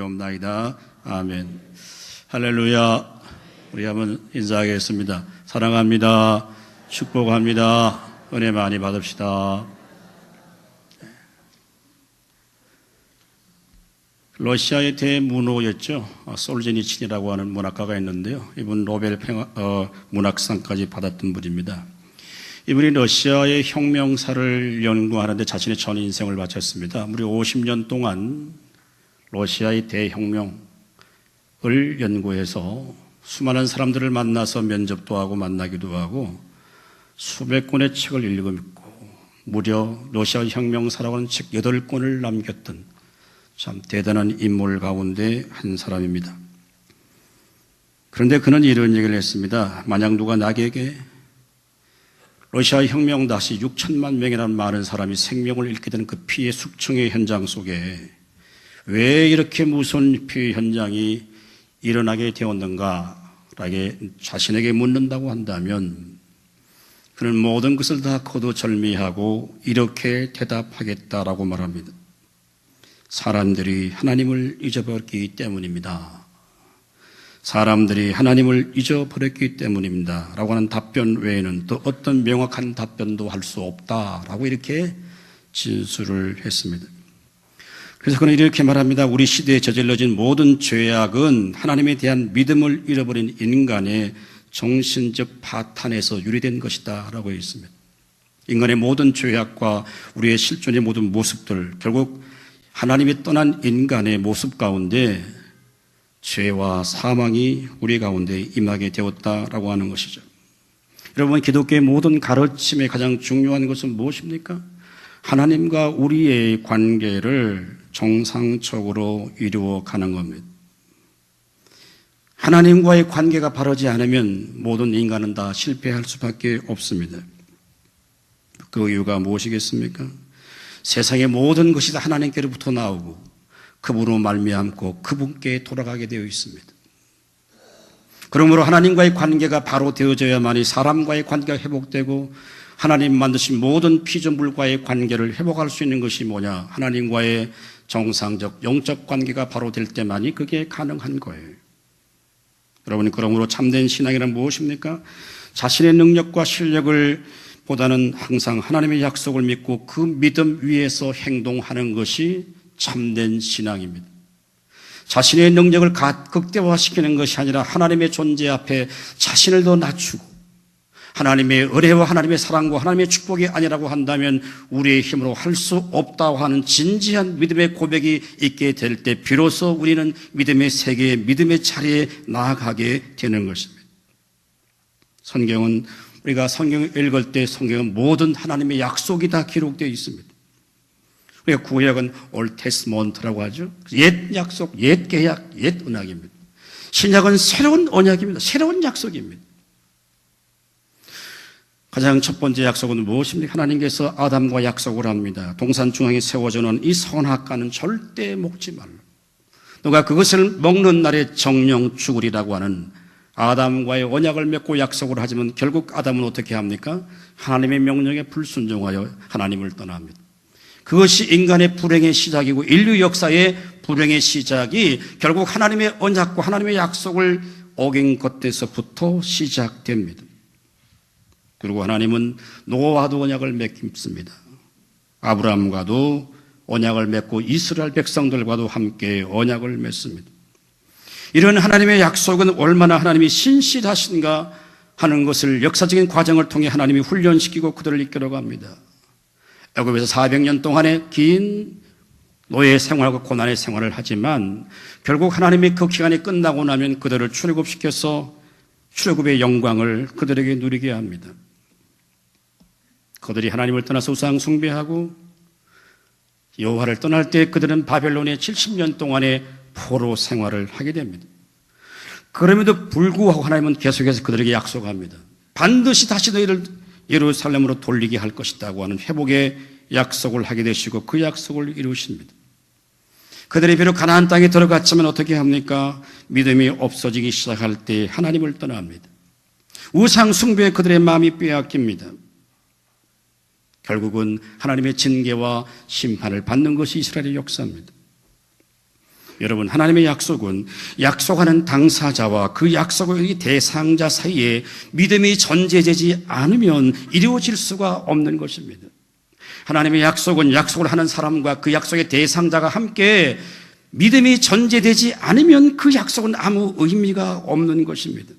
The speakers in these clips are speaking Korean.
옵나이다. 아멘. 할렐루야. 우리 한번 인사하겠습니다. 사랑합니다. 축복합니다. 은혜 많이 받읍시다. 러시아의 대문호였죠. 솔제니친이라고 하는 문학가가 있는데요. 이분 노벨 문학상까지 받았던 분입니다. 이분이 러시아의 혁명사를 연구하는데 자신의 전 인생을 바쳤습니다. 무려 50년 동안 러시아의 대혁명을 연구해서 수많은 사람들을 만나서 면접도 하고 만나기도 하고 수백 권의 책을 읽고 무려 러시아 혁명사라고 하는 책 8권을 남겼던 참 대단한 인물 가운데 한 사람입니다. 그런데 그는 이런 얘기를 했습니다. 만약 누가 나에게 러시아 혁명 다시 6천만 명이라는 많은 사람이 생명을 잃게 되는 그 피해 숙청의 현장 속에 왜 이렇게 무서운 피해 현장이 일어나게 되었는가? 라게 자신에게 묻는다고 한다면 그는 모든 것을 다 거두절미하고 이렇게 대답하겠다라고 말합니다. 사람들이 하나님을 잊어버렸기 때문입니다. 사람들이 하나님을 잊어버렸기 때문입니다. 라고 하는 답변 외에는 또 어떤 명확한 답변도 할 수 없다라고 이렇게 진술을 했습니다. 그래서 그는 이렇게 말합니다. 우리 시대에 저질러진 모든 죄악은 하나님에 대한 믿음을 잃어버린 인간의 정신적 파탄에서 유래된 것이다 라고 했습니다. 인간의 모든 죄악과 우리의 실존의 모든 모습들, 결국 하나님이 떠난 인간의 모습 가운데 죄와 사망이 우리 가운데 임하게 되었다라고 하는 것이죠. 여러분, 기독교의 모든 가르침의 가장 중요한 것은 무엇입니까? 하나님과 우리의 관계를 정상적으로 이루어가는 겁니다. 하나님과의 관계가 바르지 않으면 모든 인간은 다 실패할 수밖에 없습니다. 그 이유가 무엇이겠습니까? 세상의 모든 것이 다 하나님께로부터 나오고 그분으로 말미암고 그분께 돌아가게 되어 있습니다. 그러므로 하나님과의 관계가 바로 되어져야만이 사람과의 관계가 회복되고 하나님 만드신 모든 피조물과의 관계를 회복할 수 있는 것이 뭐냐? 하나님과의 정상적 영적 관계가 바로 될 때만이 그게 가능한 거예요. 여러분, 그러므로 참된 신앙이란 무엇입니까? 자신의 능력과 실력을 보다는 항상 하나님의 약속을 믿고 그 믿음 위에서 행동하는 것이 참된 신앙입니다. 자신의 능력을 극대화시키는 것이 아니라 하나님의 존재 앞에 자신을 더 낮추고 하나님의 은혜와 하나님의 사랑과 하나님의 축복이 아니라고 한다면 우리의 힘으로 할 수 없다고 하는 진지한 믿음의 고백이 있게 될 때 비로소 우리는 믿음의 세계에 믿음의 자리에 나아가게 되는 것입니다. 성경은 우리가 성경을 읽을 때 성경은 모든 하나님의 약속이 다 기록되어 있습니다. 우리가 구약은 Old Testament라고 하죠. 옛 약속, 옛 계약, 옛 언약입니다. 신약은 새로운 언약입니다. 새로운 약속입니다. 가장 첫 번째 약속은 무엇입니까? 하나님께서 아담과 약속을 합니다. 동산 중앙에 세워져 놓은 이 선악과는 절대 먹지 말라. 누가 그것을 먹는 날에 정령 죽으리라고 하는 아담과의 언약을 맺고 약속을 하지만 결국 아담은 어떻게 합니까? 하나님의 명령에 불순종하여 하나님을 떠납니다. 그것이 인간의 불행의 시작이고 인류 역사의 불행의 시작이 결국 하나님의 언약과 하나님의 약속을 어긴 것에서부터 시작됩니다. 그리고 하나님은 노아와도 언약을 맺습니다. 아브라함과도 언약을 맺고 이스라엘 백성들과도 함께 언약을 맺습니다. 이런 하나님의 약속은 얼마나 하나님이 신실하신가 하는 것을 역사적인 과정을 통해 하나님이 훈련시키고 그들을 이끌어갑니다. 애굽에서 400년 동안의 긴 노예 생활과 고난의 생활을 하지만 결국 하나님이 그 기간이 끝나고 나면 그들을 출애굽시켜서 출애굽의 영광을 그들에게 누리게 합니다. 그들이 하나님을 떠나서 우상 숭배하고 여호와를 떠날 때 그들은 바벨론에 70년 동안의 포로 생활을 하게 됩니다. 그럼에도 불구하고 하나님은 계속해서 그들에게 약속합니다. 반드시 다시 너희를 예루살렘으로 돌리게 할 것이라고 하는 회복의 약속을 하게 되시고 그 약속을 이루십니다. 그들이 비록 가나안 땅에 들어갔지만 어떻게 합니까? 믿음이 없어지기 시작할 때 하나님을 떠납니다. 우상 숭배에 그들의 마음이 빼앗깁니다. 결국은 하나님의 징계와 심판을 받는 것이 이스라엘의 역사입니다. 여러분, 하나님의 약속은 약속하는 당사자와 그 약속의 대상자 사이에 믿음이 전제되지 않으면 이루어질 수가 없는 것입니다. 하나님의 약속은 약속을 하는 사람과 그 약속의 대상자가 함께 믿음이 전제되지 않으면 그 약속은 아무 의미가 없는 것입니다.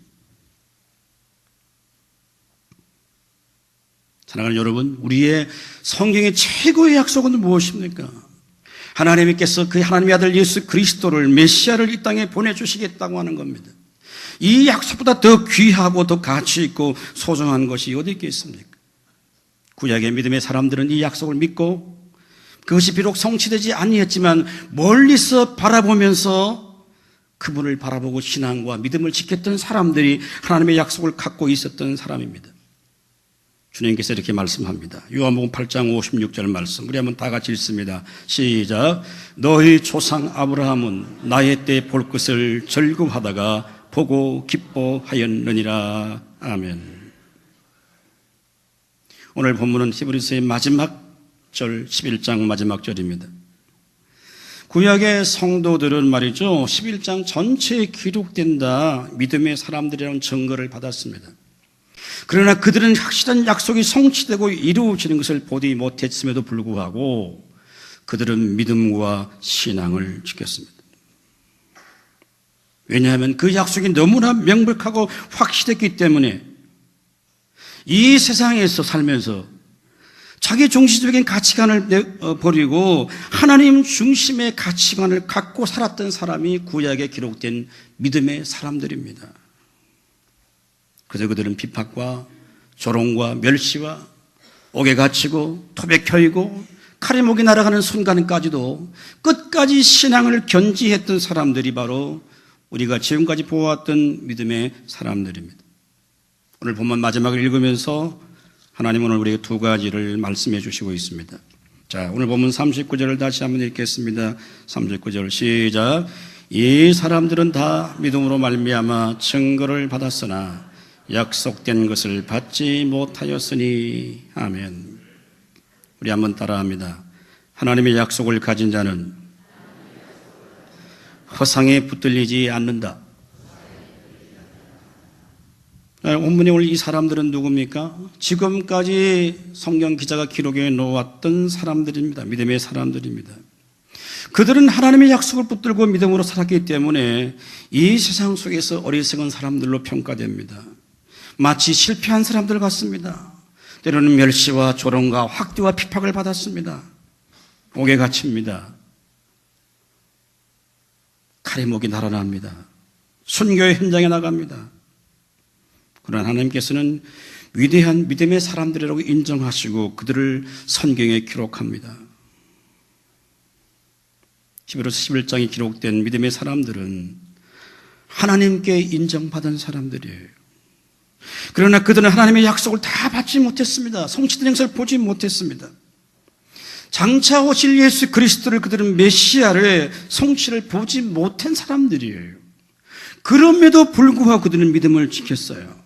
사랑하는 여러분, 우리의 성경의 최고의 약속은 무엇입니까? 하나님께서 그 하나님의 아들 예수 그리스도를 메시아를 이 땅에 보내주시겠다고 하는 겁니다. 이 약속보다 더 귀하고 더 가치 있고 소중한 것이 어디 있겠습니까? 구약의 믿음의 사람들은 이 약속을 믿고 그것이 비록 성취되지 아니했지만 멀리서 바라보면서 그분을 바라보고 신앙과 믿음을 지켰던 사람들이 하나님의 약속을 갖고 있었던 사람입니다. 주님께서 이렇게 말씀합니다. 요한복음 8장 56절 말씀, 우리 한번 다 같이 읽습니다. 시작. 너희 조상 아브라함은 나의 때 볼 것을 즐거워하다가 보고 기뻐하였느니라. 아멘. 오늘 본문은 히브리서의 마지막 절, 11장 마지막 절입니다. 구약의 성도들은 말이죠, 11장 전체에 기록된다 믿음의 사람들이라는 증거를 받았습니다. 그러나 그들은 확실한 약속이 성취되고 이루어지는 것을 보지 못했음에도 불구하고 그들은 믿음과 신앙을 지켰습니다. 왜냐하면 그 약속이 너무나 명백하고 확실했기 때문에 이 세상에서 살면서 자기 중심적인 가치관을 버리고 하나님 중심의 가치관을 갖고 살았던 사람이 구약에 기록된 믿음의 사람들입니다. 그래서 그들은 비박과 조롱과 멸시와 옥에 갇히고 토백해 혀이고 칼에 목이 날아가는 순간까지도 끝까지 신앙을 견지했던 사람들이 바로 우리가 지금까지 보아왔던 믿음의 사람들입니다. 오늘 본문 마지막을 읽으면서 하나님은 오늘 우리에게 두 가지를 말씀해 주시고 있습니다. 자, 오늘 본문 39절을 다시 한번 읽겠습니다. 39절 시작. 이 사람들은 다 믿음으로 말미암아 증거를 받았으나 약속된 것을 받지 못하였으니. 아멘. 우리 한번 따라합니다. 하나님의 약속을 가진 자는 허상에 붙들리지 않는다. 본문에 오늘 이 사람들은 누굽니까? 지금까지 성경 기자가 기록해 놓았던 사람들입니다. 믿음의 사람들입니다. 그들은 하나님의 약속을 붙들고 믿음으로 살았기 때문에 이 세상 속에서 어리석은 사람들로 평가됩니다. 마치 실패한 사람들 같습니다. 때로는 멸시와 조롱과 학대와 핍박을 받았습니다. 옥에 갇힙니다. 칼에 목이 날아납니다. 순교의 현장에 나갑니다. 그러나 하나님께서는 위대한 믿음의 사람들이라고 인정하시고 그들을 성경에 기록합니다. 히브리서 11장에 기록된 믿음의 사람들은 하나님께 인정받은 사람들이에요. 그러나 그들은 하나님의 약속을 다 받지 못했습니다. 성취된 것을 보지 못했습니다. 장차 오실 예수 그리스도를 그들은 메시아를 성취를 보지 못한 사람들이에요. 그럼에도 불구하고 그들은 믿음을 지켰어요.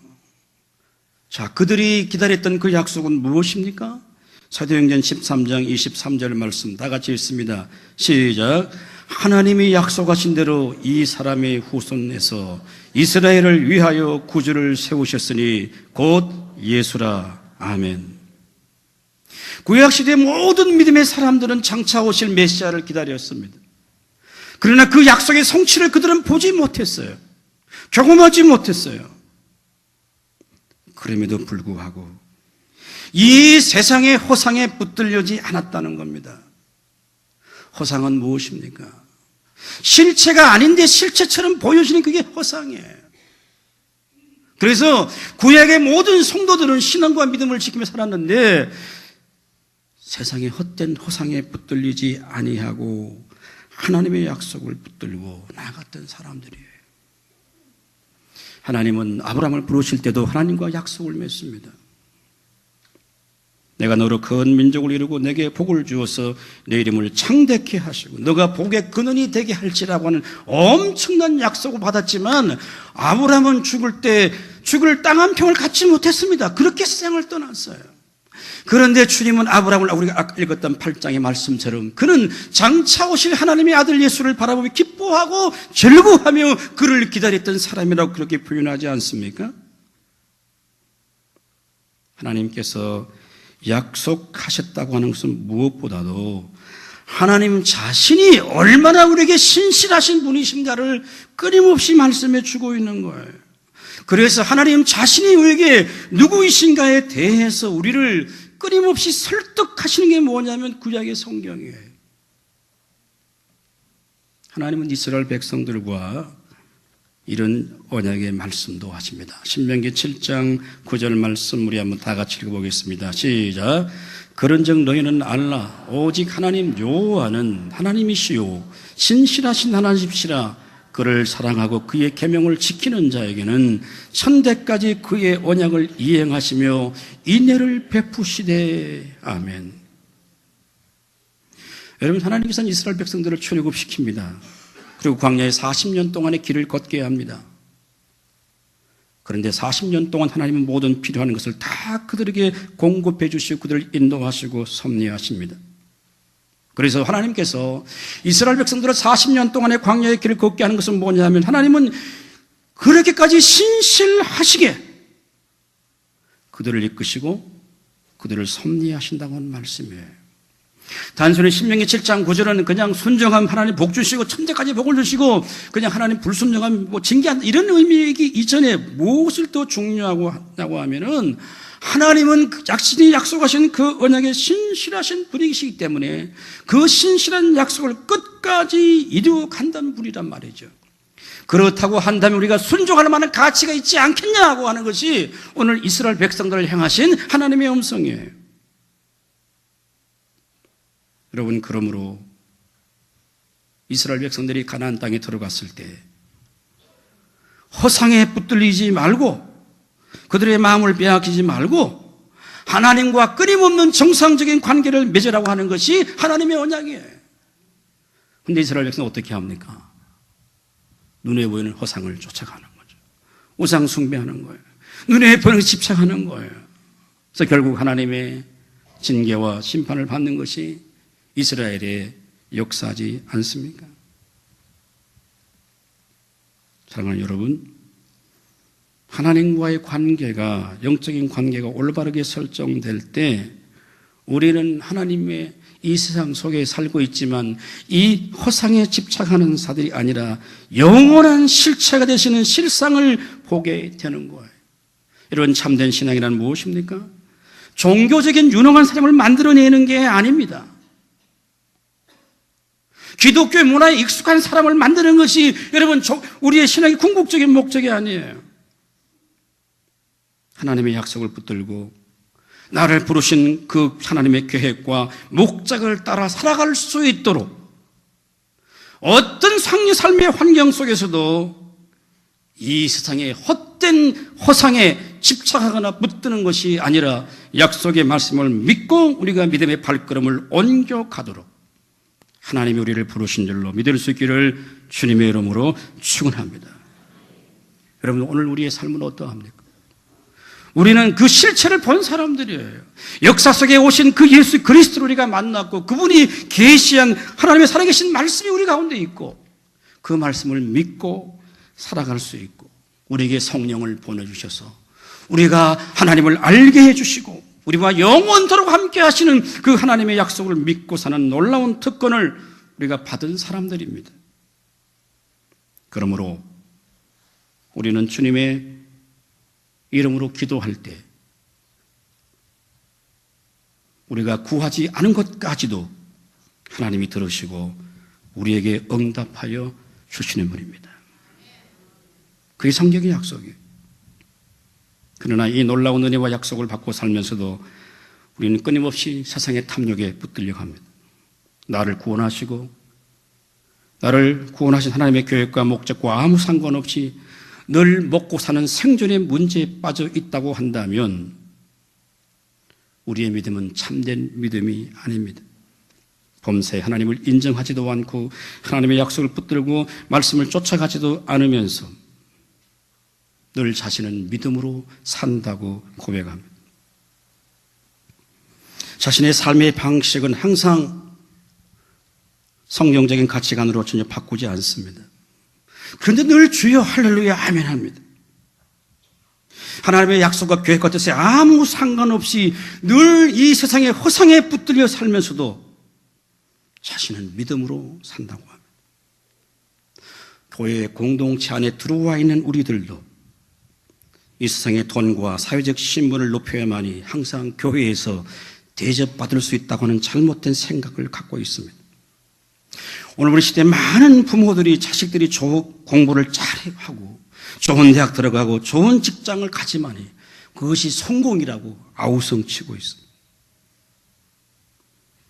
자, 그들이 기다렸던 그 약속은 무엇입니까? 사도행전 13장 23절 말씀 다 같이 읽습니다. 시작. 하나님이 약속하신 대로 이 사람의 후손에서 이스라엘을 위하여 구주를 세우셨으니 곧 예수라. 아멘. 구약시대의 모든 믿음의 사람들은 장차 오실 메시아를 기다렸습니다. 그러나 그 약속의 성취를 그들은 보지 못했어요. 경험하지 못했어요. 그럼에도 불구하고 이 세상의 허상에 붙들려지 않았다는 겁니다. 허상은 무엇입니까? 실체가 아닌데 실체처럼 보여지는 그게 허상이에요. 그래서 구약의 모든 성도들은 신앙과 믿음을 지키며 살았는데 세상의 헛된 허상에 붙들리지 아니하고 하나님의 약속을 붙들고 나아갔던 사람들이에요. 하나님은 아브라함을 부르실 때도 하나님과 약속을 맺습니다. 내가 너로 큰 민족을 이루고 내게 복을 주어서 내 이름을 창대케 하시고 너가 복의 근원이 되게 할지라고 하는 엄청난 약속을 받았지만 아브라함은 죽을 때 죽을 땅 한 평을 갖지 못했습니다. 그렇게 세상을 떠났어요. 그런데 주님은 아브라함을 우리가 아까 읽었던 8장의 말씀처럼 그는 장차 오실 하나님의 아들 예수를 바라보며 기뻐하고 즐거워하며 그를 기다렸던 사람이라고 그렇게 표현하지 않습니까? 하나님께서 약속하셨다고 하는 것은 무엇보다도 하나님 자신이 얼마나 우리에게 신실하신 분이신가를 끊임없이 말씀해 주고 있는 거예요. 그래서 하나님 자신이 우리에게 누구이신가에 대해서 우리를 끊임없이 설득하시는 게 뭐냐면 구약의 성경이에요. 하나님은 이스라엘 백성들과 이런 언약의 말씀도 하십니다. 신명기 7장 9절 말씀 우리 한번 다 같이 읽어보겠습니다. 시작. 그런즉 너희는 알라 오직 하나님 여호와는 하나님이시요 신실하신 하나님이시라. 그를 사랑하고 그의 계명을 지키는 자에게는 천대까지 그의 언약을 이행하시며 인애를 베푸시되. 아멘. 여러분, 하나님께서는 이스라엘 백성들을 출애굽시킵니다. 그리고 광야에 40년 동안의 길을 걷게 합니다. 그런데 40년 동안 하나님은 모든 필요한 것을 다 그들에게 공급해 주시고 그들을 인도하시고 섭리하십니다. 그래서 하나님께서 이스라엘 백성들을 40년 동안의 광야의 길을 걷게 하는 것은 뭐냐면 하나님은 그렇게까지 신실하시게 그들을 이끄시고 그들을 섭리하신다고 하는 말씀이에요. 단순히 신명기 7장 9절은 그냥 순종함 하나님 복 주시고 천대까지 복을 주시고 그냥 하나님 불순종함 징계한다 이런 의미이기 이전에 무엇을 더 중요하고 하냐고 하면은 하나님은 자신이 약속하신 그 언약에 신실하신 분이시기 때문에 그 신실한 약속을 끝까지 이루어간다는 분이란 말이죠. 그렇다고 한다면 우리가 순종할 만한 가치가 있지 않겠냐고 하는 것이 오늘 이스라엘 백성들을 향하신 하나님의 음성이에요. 여러분, 그러므로 이스라엘 백성들이 가나안 땅에 들어갔을 때 허상에 붙들리지 말고 그들의 마음을 빼앗기지 말고 하나님과 끊임없는 정상적인 관계를 맺으라고 하는 것이 하나님의 언약이에요. 그런데 이스라엘 백성은 어떻게 합니까? 눈에 보이는 허상을 쫓아가는 거죠. 우상 숭배하는 거예요. 눈에 보이는 집착하는 거예요. 그래서 결국 하나님의 징계와 심판을 받는 것이 이스라엘에 역사하지 않습니까? 사랑하는 여러분, 하나님과의 관계가, 영적인 관계가 올바르게 설정될 때 우리는 하나님의 이 세상 속에 살고 있지만 이 허상에 집착하는 사들이 아니라 영원한 실체가 되시는 실상을 보게 되는 거예요. 여러분, 참된 신앙이란 무엇입니까? 종교적인 유능한 사람을 만들어내는 게 아닙니다. 기독교 문화에 익숙한 사람을 만드는 것이 여러분 우리의 신앙의 궁극적인 목적이 아니에요. 하나님의 약속을 붙들고 나를 부르신 그 하나님의 계획과 목적을 따라 살아갈 수 있도록 어떤 삶의 환경 속에서도 이 세상의 헛된 허상에 집착하거나 붙드는 것이 아니라 약속의 말씀을 믿고 우리가 믿음의 발걸음을 옮겨가도록 하나님이 우리를 부르신 줄로 믿을 수 있기를 주님의 이름으로 축원합니다. 여러분, 오늘 우리의 삶은 어떠합니까? 우리는 그 실체를 본 사람들이에요. 역사 속에 오신 그 예수 그리스도를 우리가 만났고 그분이 계시한 하나님의 살아계신 말씀이 우리 가운데 있고 그 말씀을 믿고 살아갈 수 있고 우리에게 성령을 보내주셔서 우리가 하나님을 알게 해주시고 우리와 영원토록 함께 하시는 그 하나님의 약속을 믿고 사는 놀라운 특권을 우리가 받은 사람들입니다. 그러므로 우리는 주님의 이름으로 기도할 때 우리가 구하지 않은 것까지도 하나님이 들으시고 우리에게 응답하여 주시는 분입니다. 그게 성경의 약속이에요. 그러나 이 놀라운 은혜와 약속을 받고 살면서도 우리는 끊임없이 세상의 탐욕에 붙들려고 합니다. 나를 구원하시고 나를 구원하신 하나님의 계획과 목적과 아무 상관없이 늘 먹고 사는 생존의 문제에 빠져 있다고 한다면 우리의 믿음은 참된 믿음이 아닙니다. 범사에 하나님을 인정하지도 않고 하나님의 약속을 붙들고 말씀을 쫓아가지도 않으면서 늘 자신은 믿음으로 산다고 고백합니다. 자신의 삶의 방식은 항상 성경적인 가치관으로 전혀 바꾸지 않습니다. 그런데 늘 주여 할렐루야 아멘 합니다. 하나님의 약속과 계획과 뜻에 아무 상관없이 늘 이 세상의 허상에 붙들려 살면서도 자신은 믿음으로 산다고 합니다. 교회 공동체 안에 들어와 있는 우리들도 이 세상의 돈과 사회적 신분을 높여야만이 항상 교회에서 대접받을 수 있다고 하는 잘못된 생각을 갖고 있습니다. 오늘 우리 시대에 많은 부모들이 자식들이 공부를 잘하고 좋은 대학 들어가고 좋은 직장을 가지만이 그것이 성공이라고 아우성치고 있습니다.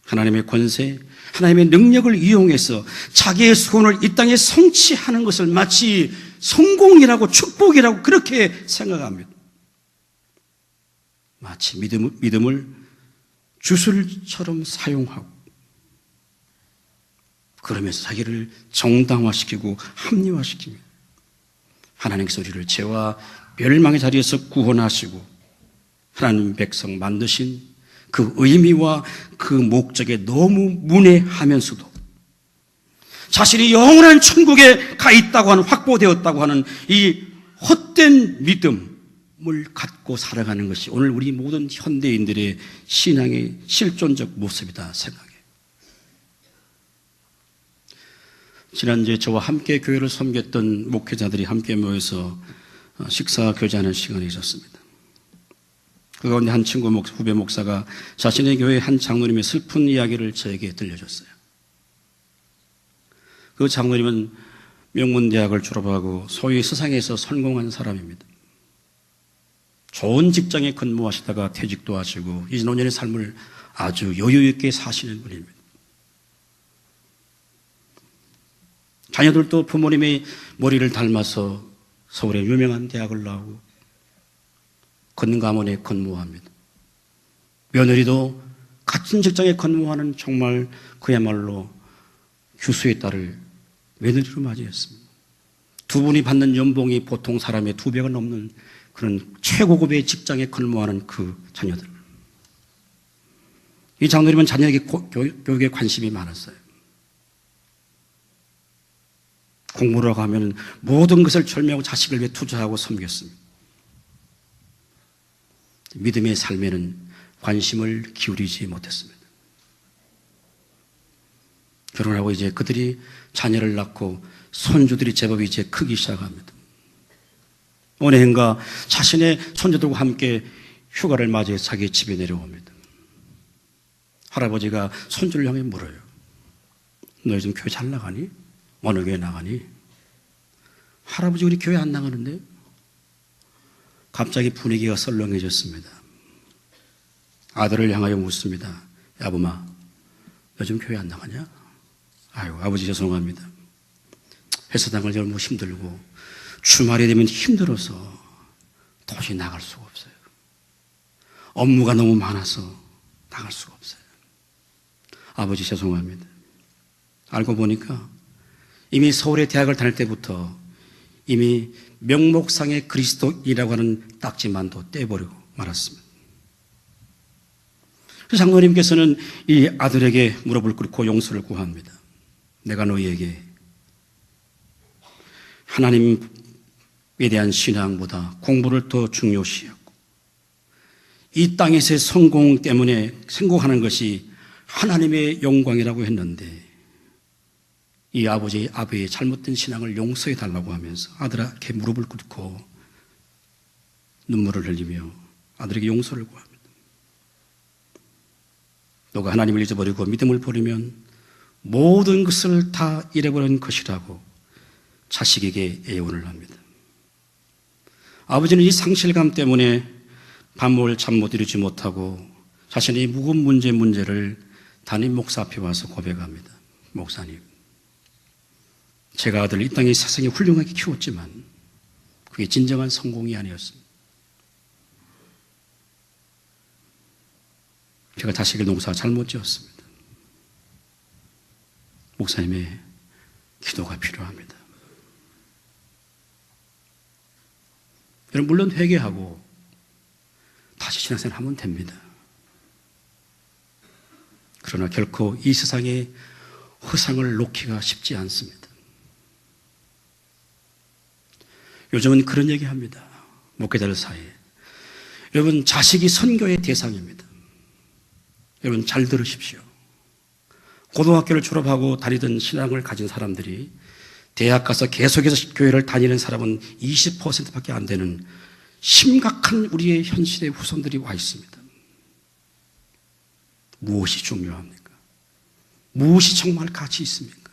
하나님의 권세, 하나님의 능력을 이용해서 자기의 소원을 이 땅에 성취하는 것을 마치 성공이라고 축복이라고 그렇게 생각합니다. 마치 믿음을 주술처럼 사용하고 그러면서 자기를 정당화시키고 합리화시킵니다. 하나님께서 우리를 죄와 멸망의 자리에서 구원하시고 하나님 백성 만드신 그 의미와 그 목적에 너무 문외하면서도 자신이 영원한 천국에 가 있다고 하는, 확보되었다고 하는 이 헛된 믿음을 갖고 살아가는 것이 오늘 우리 모든 현대인들의 신앙의 실존적 모습이다 생각해요. 지난주에 저와 함께 교회를 섬겼던 목회자들이 함께 모여서 식사 교제하는 시간이 있었습니다. 그 가운데 한 친구 후배 목사가 자신의 교회 한 장로님의 슬픈 이야기를 저에게 들려줬어요. 그 장로님은 명문대학을 졸업하고 소위 세상에서 성공한 사람입니다. 좋은 직장에 근무하시다가 퇴직도 하시고 이제 노년의 삶을 아주 여유 있게 사시는 분입니다. 자녀들도 부모님의 머리를 닮아서 서울의 유명한 대학을 나오고 건강원에 근무합니다. 며느리도 같은 직장에 근무하는 정말 그야말로 교수의 딸을 며느리로 맞이했습니다. 두 분이 받는 연봉이 보통 사람의 2배가 넘는 그런 최고급의 직장에 근무하는 그 자녀들. 이 장로님은 자녀에게 교육에 관심이 많았어요. 공부라고 하면 모든 것을 절매하고 자식을 위해 투자하고 섬겼습니다. 믿음의 삶에는 관심을 기울이지 못했습니다. 결혼하고 이제 그들이 자녀를 낳고 손주들이 제법 이제 크기 시작합니다. 어느 해인가 자신의 손주들과 함께 휴가를 맞이해서 자기 집에 내려옵니다. 할아버지가 손주를 향해 물어요. 너 요즘 교회 잘 나가니? 어느 교회 나가니? 할아버지 우리 교회 안 나가는데? 갑자기 분위기가 썰렁해졌습니다. 아들을 향하여 묻습니다. 야부마, 요즘 교회 안 나가냐? 아유, 아버지 죄송합니다. 회사 나갈 때 너무 힘들고 주말이 되면 힘들어서 도저히 나갈 수가 없어요. 업무가 너무 많아서 나갈 수가 없어요. 아버지 죄송합니다. 알고 보니까 이미 서울의 대학을 다닐 때부터 이미 명목상의 그리스도인이라고 하는 딱지만도 떼버리고 말았습니다. 그래서 장로님께서는 이 아들에게 무릎을 꿇고 용서를 구합니다. 내가 너희에게 하나님에 대한 신앙보다 공부를 더 중요시하고 이 땅에서의 성공 때문에 생각하는 것이 하나님의 영광이라고 했는데 이 아버지의 잘못된 신앙을 용서해 달라고 하면서 아들에게 무릎을 꿇고 눈물을 흘리며 아들에게 용서를 구합니다. 너가 하나님을 잊어버리고 믿음을 버리면 모든 것을 다 잃어버린 것이라고 자식에게 애원을 합니다. 아버지는 이 상실감 때문에 밤을 잠 못 이루지 못하고 자신의 무거운 문제를 담임 목사 앞에 와서 고백합니다. 목사님, 제가 아들을 이 땅의 세상에 훌륭하게 키웠지만 그게 진정한 성공이 아니었습니다. 제가 자식의 농사 잘못 지었습니다. 목사님의 기도가 필요합니다. 여러분, 물론 회개하고 다시 신앙생활 하면 됩니다. 그러나 결코 이 세상에 허상을 놓기가 쉽지 않습니다. 요즘은 그런 얘기합니다. 목회자들 사이에. 여러분, 자식이 선교의 대상입니다. 여러분, 잘 들으십시오. 고등학교를 졸업하고 다니던 신앙을 가진 사람들이 대학 가서 계속해서 교회를 다니는 사람은 20%밖에 안 되는 심각한 우리의 현실의 후손들이 와 있습니다. 무엇이 중요합니까? 무엇이 정말 가치 있습니까?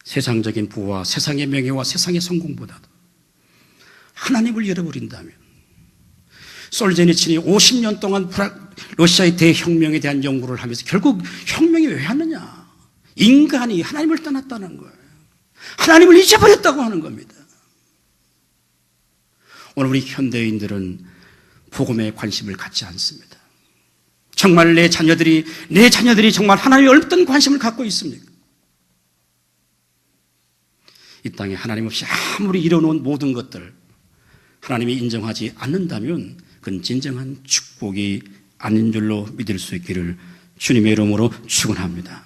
세상적인 부와 세상의 명예와 세상의 성공보다도 하나님을 잃어버린다면, 솔제니친이 50년 동안 러시아의 대혁명에 대한 연구를 하면서 결국 혁명이 왜 하느냐? 인간이 하나님을 떠났다는 거예요. 하나님을 잊어버렸다고 하는 겁니다. 오늘 우리 현대인들은 복음에 관심을 갖지 않습니다. 정말 내 자녀들이 정말 하나님의 어떤 관심을 갖고 있습니까? 이 땅에 하나님 없이 아무리 이뤄놓은 모든 것들 하나님이 인정하지 않는다면 그건 진정한 축복이 아닌 줄로 믿을 수 있기를 주님의 이름으로 축원합니다.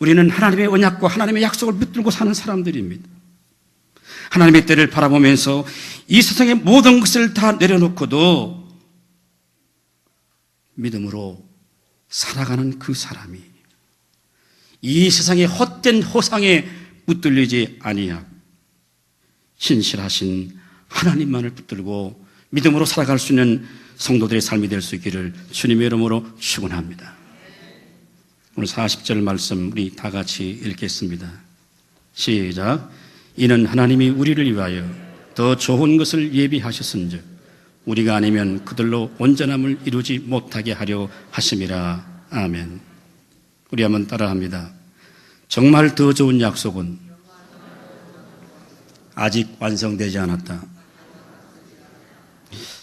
우리는 하나님의 언약과 하나님의 약속을 붙들고 사는 사람들입니다. 하나님의 때를 바라보면서 이 세상의 모든 것을 다 내려놓고도 믿음으로 살아가는 그 사람이 이 세상의 헛된 허상에 붙들리지 아니하고 신실하신 하나님만을 붙들고 믿음으로 살아갈 수 있는 성도들의 삶이 될 수 있기를 주님의 이름으로 축원합니다. 오늘 40절 말씀 우리 다 같이 읽겠습니다. 시작. 이는 하나님이 우리를 위하여 더 좋은 것을 예비하셨은즉 우리가 아니면 그들로 온전함을 이루지 못하게 하려 하심이라. 아멘. 우리 한번 따라합니다. 정말 더 좋은 약속은 아직 완성되지 않았다.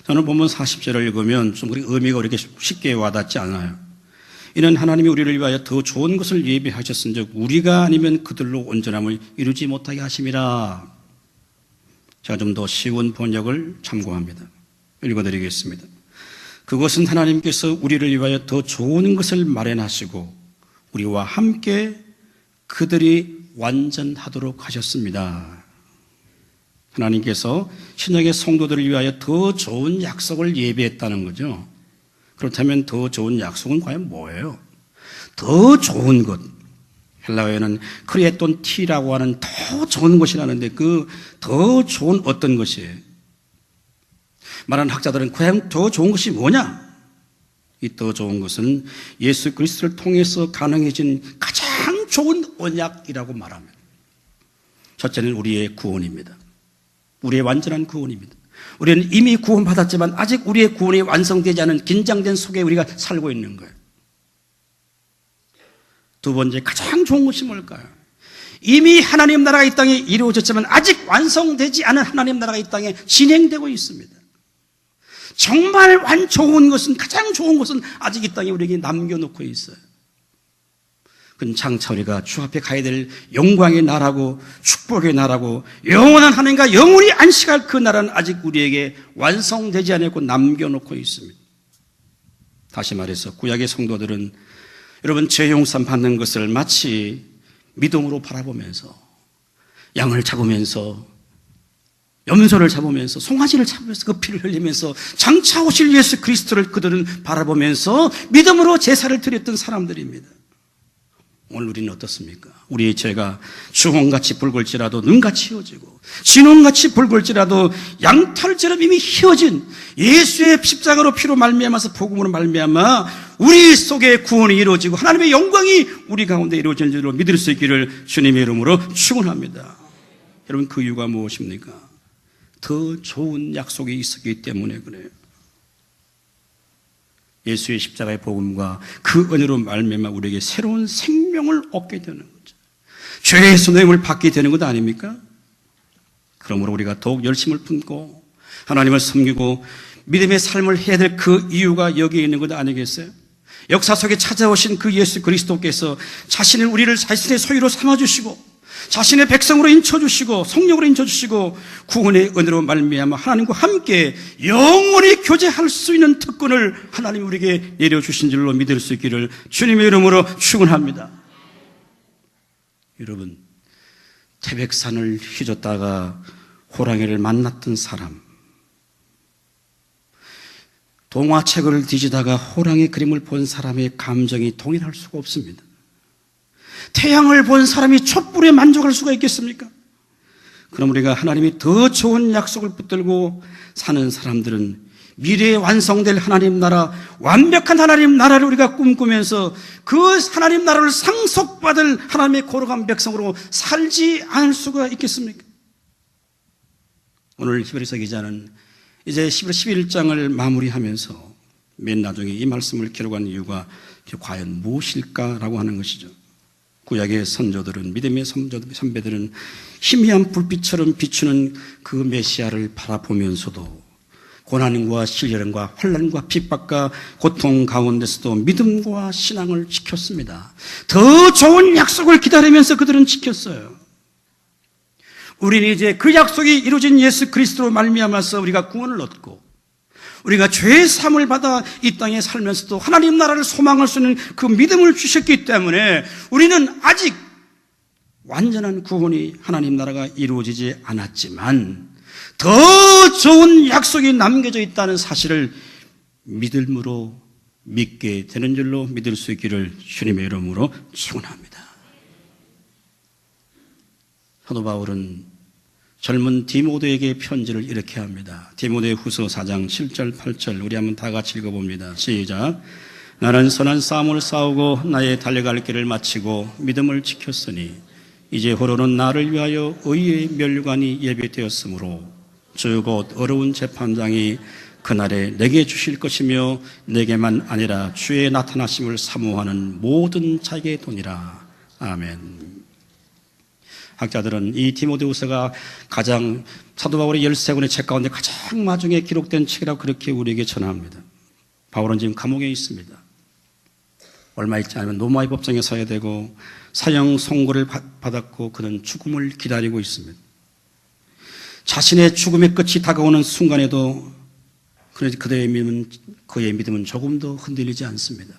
저는 본문 40절을 읽으면 좀 의미가 그렇게 쉽게 와닿지 않아요. 이는 하나님이 우리를 위하여 더 좋은 것을 예비하셨은즉 우리가 아니면 그들로 온전함을 이루지 못하게 하심이라. 제가 좀 더 쉬운 번역을 참고합니다. 읽어드리겠습니다. 그것은 하나님께서 우리를 위하여 더 좋은 것을 마련하시고 우리와 함께 그들이 완전하도록 하셨습니다. 하나님께서 신약의 성도들을 위하여 더 좋은 약속을 예비했다는 거죠. 그렇다면 더 좋은 약속은 과연 뭐예요? 더 좋은 것. 헬라어에는 크리에톤 티라고 하는 더 좋은 것이라는데 그 더 좋은 어떤 것이에요? 말하는 학자들은 과연 더 좋은 것이 뭐냐? 이 더 좋은 것은 예수 그리스도를 통해서 가능해진 가장 좋은 언약이라고 말합니다. 첫째는 우리의 구원입니다. 우리의 완전한 구원입니다. 우리는 이미 구원받았지만 아직 우리의 구원이 완성되지 않은 긴장된 속에 우리가 살고 있는 거예요. 두 번째, 가장 좋은 것이 뭘까요? 이미 하나님 나라가 이 땅에 이루어졌지만 아직 완성되지 않은 하나님 나라가 이 땅에 진행되고 있습니다. 정말 좋은 것은, 가장 좋은 것은 아직 이 땅에 우리에게 남겨놓고 있어요. 그건 장차 우리가 주 앞에 가야 될 영광의 나라고 축복의 나라고 영원한 하나님과 영원히 안식할 그 나라는 아직 우리에게 완성되지 않았고 남겨놓고 있습니다. 다시 말해서 구약의 성도들은 여러분 죄 용서 받는 것을 마치 믿음으로 바라보면서 양을 잡으면서 염소를 잡으면서 송아지를 잡으면서 그 피를 흘리면서 장차 오실 예수 그리스도를 그들은 바라보면서 믿음으로 제사를 드렸던 사람들입니다. 오늘 우리는 어떻습니까? 우리의 죄가 주홍같이 붉을지라도 눈같이 휘어지고 진홍같이 붉을지라도 양털처럼 이미 휘어진 예수의 십자가로 피로 말미암아서 복음으로 말미암아 우리 속에 구원이 이루어지고 하나님의 영광이 우리 가운데 이루어질 줄로 믿을 수 있기를 주님의 이름으로 축원합니다. 여러분 그 이유가 무엇입니까? 더 좋은 약속이 있었기 때문에 그래요. 예수의 십자가의 복음과 그 은혜로 말미암아 우리에게 새로운 생명을 얻게 되는 거죠. 죄의 선생님을 받게 되는 것 아닙니까? 그러므로 우리가 더욱 열심을 품고 하나님을 섬기고 믿음의 삶을 해야 될 그 이유가 여기에 있는 것 아니겠어요? 역사 속에 찾아오신 그 예수 그리스도께서 자신을 우리를 자신의 소유로 삼아주시고 자신의 백성으로 인쳐주시고 성령으로 인쳐주시고 구원의 은혜로 말미암아 하나님과 함께 영원히 교제할 수 있는 특권을 하나님 우리에게 내려주신 줄로 믿을 수 있기를 주님의 이름으로 축원합니다. 여러분, 태백산을 휘젓다가 호랑이를 만났던 사람, 동화책을 뒤지다가 호랑이 그림을 본 사람의 감정이 동일할 수가 없습니다. 태양을 본 사람이 촛불에 만족할 수가 있겠습니까? 그럼 우리가 하나님이 더 좋은 약속을 붙들고 사는 사람들은 미래에 완성될 하나님 나라, 완벽한 하나님 나라를 우리가 꿈꾸면서 그 하나님 나라를 상속받을 하나님의 거룩한 백성으로 살지 않을 수가 있겠습니까? 오늘 히브리서 기자는 이제 11장을 마무리하면서 맨 나중에 이 말씀을 기록한 이유가 과연 무엇일까라고 하는 것이죠. 구약의 선조들은, 믿음의 선배들은 희미한 불빛처럼 비추는 그 메시아를 바라보면서도 고난과 시련과 환난과 핍박과 고통 가운데서도 믿음과 신앙을 지켰습니다. 더 좋은 약속을 기다리면서 그들은 지켰어요. 우리는 이제 그 약속이 이루어진 예수 그리스도로 말미암아서 우리가 구원을 얻고 우리가 죄의 사함을 받아 이 땅에 살면서도 하나님 나라를 소망할 수 있는 그 믿음을 주셨기 때문에 우리는 아직 완전한 구원이 하나님 나라가 이루어지지 않았지만 더 좋은 약속이 남겨져 있다는 사실을 믿음으로 믿게 되는 줄로 믿을 수 있기를 주님의 이름으로 축원합니다. 사도 바울은 젊은 디모데에게 편지를 이렇게 합니다. 디모데 후서 4장 7절 8절 우리 한번 다 같이 읽어봅니다. 시작. 나는 선한 싸움을 싸우고 나의 달려갈 길을 마치고 믿음을 지켰으니 이제 호로는 나를 위하여 의의 면류관이 예비되었으므로 주 곧 어려운 재판장이 그날에 내게 주실 것이며 내게만 아니라 주의 나타나심을 사모하는 모든 자에게 도니라. 아멘. 학자들은 이 디모데후서가 가장 사도 바울의 13권의 책 가운데 가장 마중에 기록된 책이라고 그렇게 우리에게 전합니다. 바울은 지금 감옥에 있습니다. 얼마 있지 않으면 로마의 법정에 서야 되고 사형 선고를 받았고 그는 죽음을 기다리고 있습니다. 자신의 죽음의 끝이 다가오는 순간에도 그의 믿음은 조금도 흔들리지 않습니다.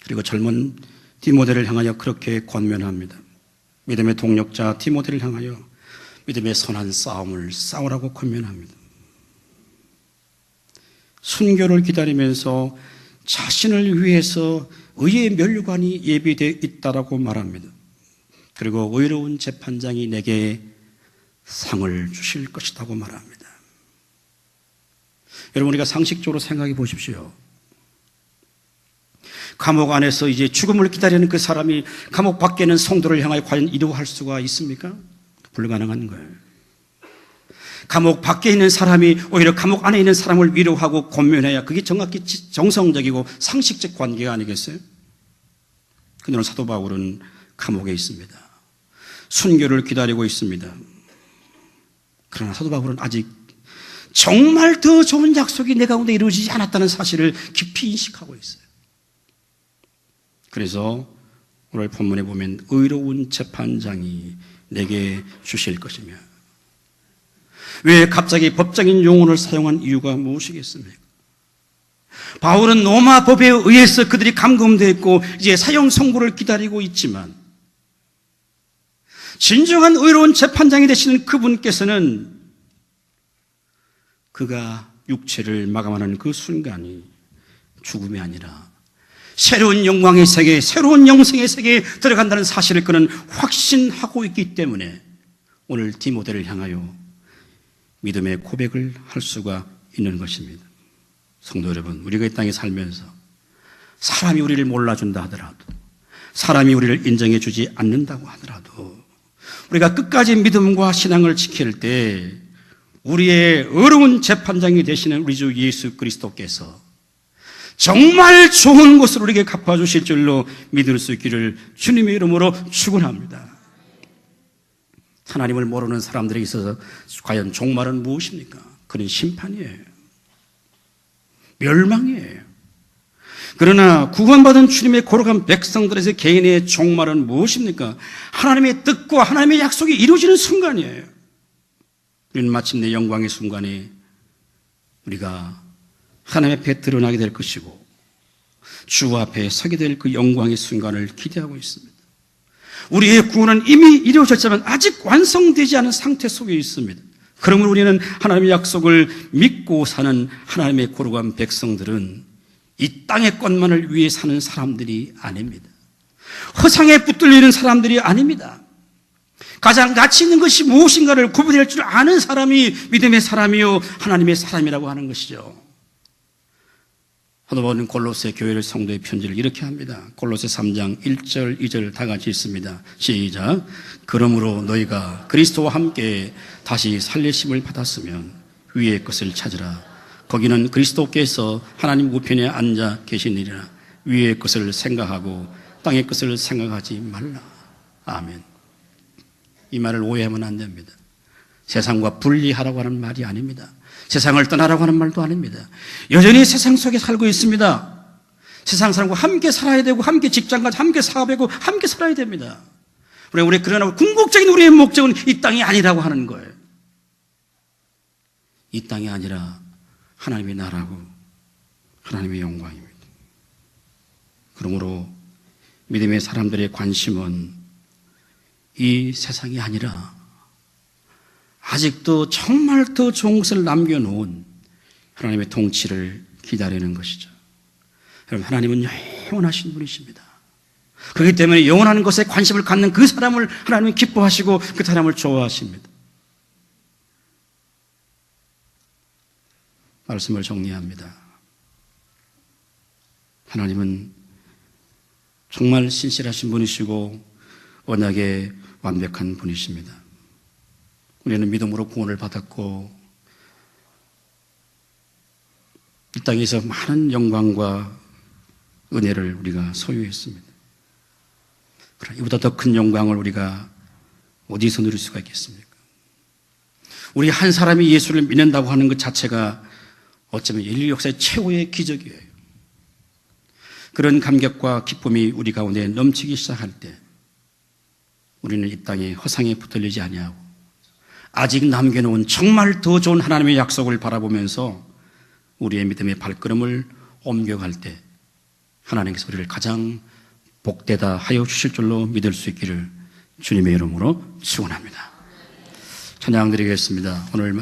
그리고 젊은 디모데를 향하여 그렇게 권면합니다. 믿음의 동력자 디모데를 향하여 믿음의 선한 싸움을 싸우라고 권면합니다. 순교를 기다리면서 자신을 위해서 의의 면류관이 예비되어 있다라고 말합니다. 그리고 의로운 재판장이 내게 상을 주실 것이라고 말합니다. 여러분, 우리가 상식적으로 생각해 보십시오. 감옥 안에서 이제 죽음을 기다리는 그 사람이 감옥 밖에 있는 성도를 향하여 과연 이루할 수가 있습니까? 불가능한 거예요. 감옥 밖에 있는 사람이 오히려 감옥 안에 있는 사람을 위로하고 권면해야 그게 정확히 정성적이고 상식적 관계가 아니겠어요? 근데 오늘 사도 바울은 감옥에 있습니다. 순교를 기다리고 있습니다. 그러나 사도 바울은 아직 정말 더 좋은 약속이 내 가운데 이루어지지 않았다는 사실을 깊이 인식하고 있어요. 그래서 오늘 본문에 보면 의로운 재판장이 내게 주실 것이며, 왜 갑자기 법적인 용어를 사용한 이유가 무엇이겠습니까? 바울은 로마 법에 의해서 그들이 감금되었고 이제 사형 선고를 기다리고 있지만 진정한 의로운 재판장이 되시는 그분께서는 그가 육체를 마감하는 그 순간이 죽음이 아니라 새로운 영광의 세계, 새로운 영생의 세계에 들어간다는 사실을 그는 확신하고 있기 때문에 오늘 디모데를 향하여 믿음의 고백을 할 수가 있는 것입니다. 성도 여러분, 우리가 이 땅에 살면서 사람이 우리를 몰라준다 하더라도, 사람이 우리를 인정해 주지 않는다고 하더라도 우리가 끝까지 믿음과 신앙을 지킬 때 우리의 어려운 재판장이 되시는 우리 주 예수 그리스도께서 정말 좋은 것을 우리에게 갚아주실 줄로 믿을 수 있기를 주님의 이름으로 축원합니다. 하나님을 모르는 사람들에게 있어서 과연 종말은 무엇입니까? 그는 심판이에요. 멸망이에요. 그러나 구원받은 주님의 거룩한 백성들에서 개인의 종말은 무엇입니까? 하나님의 뜻과 하나님의 약속이 이루어지는 순간이에요. 우리는 마침내 영광의 순간에 우리가 하나님 앞에 드러나게 될 것이고 주 앞에 서게 될 그 영광의 순간을 기대하고 있습니다. 우리의 구원은 이미 이루어졌지만 아직 완성되지 않은 상태 속에 있습니다. 그러므로 우리는 하나님의 약속을 믿고 사는 하나님의 거룩한 백성들은 이 땅의 것만을 위해 사는 사람들이 아닙니다. 허상에 붙들리는 사람들이 아닙니다. 가장 가치 있는 것이 무엇인가를 구분할 줄 아는 사람이 믿음의 사람이요 하나님의 사람이라고 하는 것이죠. 사도 바울은 골로새 교회를 성도의 편지를 이렇게 합니다. 골로새 3장 1절 2절 다 같이 있습니다. 시작. 그러므로 너희가 그리스도와 함께 다시 살리심을 받았으면 위의 것을 찾으라. 거기는 그리스도께서 하나님 우편에 앉아 계시니라. 위의 것을 생각하고 땅의 것을 생각하지 말라. 아멘. 이 말을 오해하면 안 됩니다. 세상과 분리하라고 하는 말이 아닙니다. 세상을 떠나라고 하는 말도 아닙니다. 여전히 세상 속에 살고 있습니다. 세상 사람과 함께 살아야 되고 함께 직장과 함께 사업하고 함께 살아야 됩니다. 그러나 궁극적인 우리의 목적은 이 땅이 아니라고 하는 거예요. 이 땅이 아니라 하나님의 나라고 하나님의 영광입니다. 그러므로 믿음의 사람들의 관심은 이 세상이 아니라 아직도 정말 더 좋은 것을 남겨놓은 하나님의 통치를 기다리는 것이죠. 여러분, 하나님은 영원하신 분이십니다. 그렇기 때문에 영원한 것에 관심을 갖는 그 사람을 하나님은 기뻐하시고 그 사람을 좋아하십니다. 말씀을 정리합니다. 하나님은 정말 신실하신 분이시고 언약에 완벽한 분이십니다. 우리는 믿음으로 구원을 받았고 이 땅에서 많은 영광과 은혜를 우리가 소유했습니다. 그러나 이보다 더 큰 영광을 우리가 어디서 누릴 수가 있겠습니까? 우리 한 사람이 예수를 믿는다고 하는 것 자체가 어쩌면 인류 역사의 최고의 기적이에요. 그런 감격과 기쁨이 우리 가운데 넘치기 시작할 때 우리는 이 땅에 허상에 붙들리지 아니하고 아직 남겨놓은 정말 더 좋은 하나님의 약속을 바라보면서 우리의 믿음의 발걸음을 옮겨갈 때 하나님께서 우리를 가장 복되다 하여 주실 줄로 믿을 수 있기를 주님의 이름으로 축원합니다. 찬양 드리겠습니다. 오늘